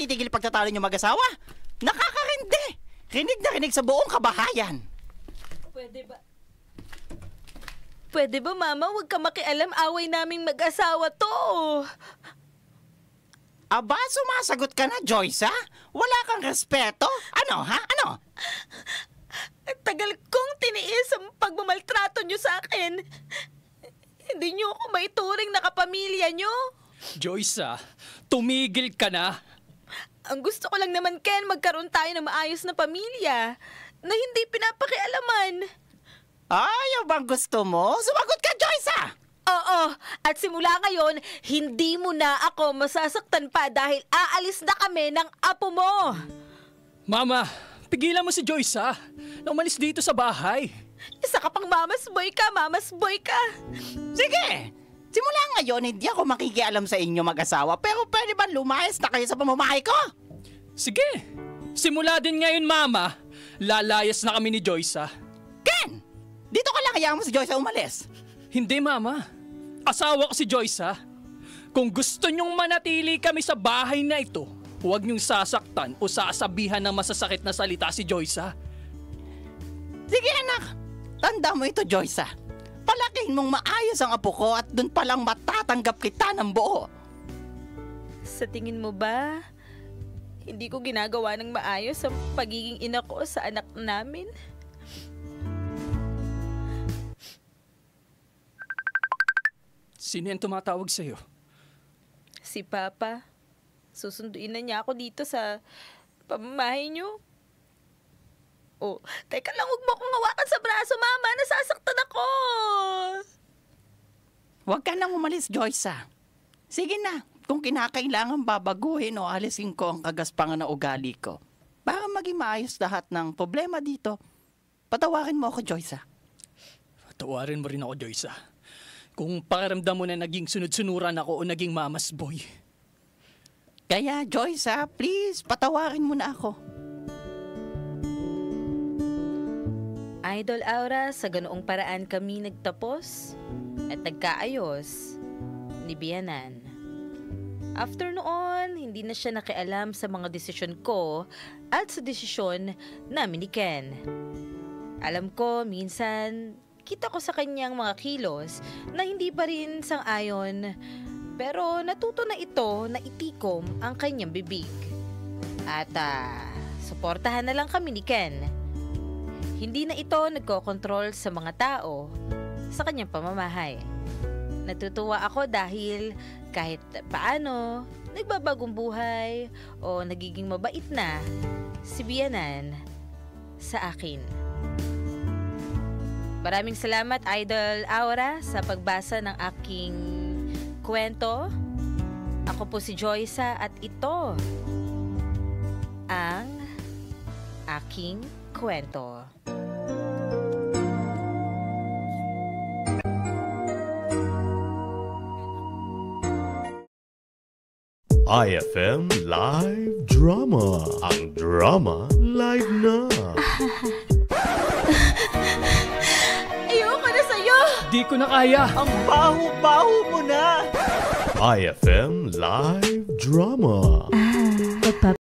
titigil pagtatalo niyo mag-asawa? Nakakarindi! Rinig na rinig sa buong kabahayan. Pwede ba, Mama? Huwag ka makialam. Away naming mag-asawa to. Aba, sumasagot ka na, Joyce, ha? Wala kang respeto? Ano, ha? Ano? Ang tagal kong tiniis ang pagmamaltrato nyo sa akin. Hindi nyo ako maituring na kapamilya nyo. Joyce, tumigil ka na. Ang gusto ko lang naman, Ken, magkaroon tayo ng maayos na pamilya na hindi pinapakialaman. Ayaw bang gusto mo? Sumagot ka, Joyce, ha? Oo, at simula ngayon, hindi mo na ako masasaktan pa dahil aalis na kami ng apo mo. Mama, pigilan mo si Joyce, na umalis dito sa bahay. Isa ka pang mamas boy ka. Sige! Simula ngayon, hindi ako makikialam sa inyo mag-asawa, pero pwede ba lumayas na kayo sa pamamahay ko? Sige, simula din ngayon, Mama. Lalayas na kami ni Joyce, Ken! Dito ka lang, hayaan mo si Joyce umalis. Hindi, Mama. Asawa ko si Joyce, Kung gusto niyong manatili kami sa bahay na ito, huwag niyong sasaktan o sasabihan ng masasakit na salita si Joyce, Sige, anak. Tanda mo ito, Joyce, Palakihin mong maayos ang apo ko at dun palang matatanggap kita ng buo. Sa tingin mo ba, hindi ko ginagawa ng maayos ang pagiging ina ko sa anak namin? Sino yung tumatawag sa'yo? Si Papa. Susunduin na niya ako dito sa pamamahay niyo. Oh, teka lang, huwag mo akong hawakan sa braso, Mama. Nasasaktan ako. Huwag ka nang umalis, Joyce, Sige na, kung kinakailangan babaguhin o alisin ko ang kagaspangan na ugali ko. Para maging maayos lahat ng problema dito, patawarin mo ako, Joyce, Patawarin mo rin ako, Joyce, Kung pakiramdam mo na naging sunod-sunuran ako o naging mamas boy. Kaya, Joyce, please, patawarin mo na ako. Idol Aura, sa ganoong paraan kami nagtapos at nagkaayos ni Bianan. After noon, hindi na siya nakialam sa mga desisyon ko at sa desisyon namin ni Ken. Alam ko, minsan, kita ko sa kanyang mga kilos na hindi pa rin sang-ayon, pero natuto na ito na itikom ang kanyang bibig. At suportahan na lang kami ni Ken. Hindi na ito nagkokontrol sa mga tao sa kanyang pamamahay. Natutuwa ako dahil kahit paano, nagbabagong buhay o nagiging mabait na si Bianan sa akin. Maraming salamat, Idol Aura, sa pagbasa ng aking kwento. Ako po si Joyce at ito ang aking kwento. IFM Live Drama. Ang drama live na. Ayoko na sa'yo! Di ko na kaya. Ang baho-baho mo na! IFM Live Drama.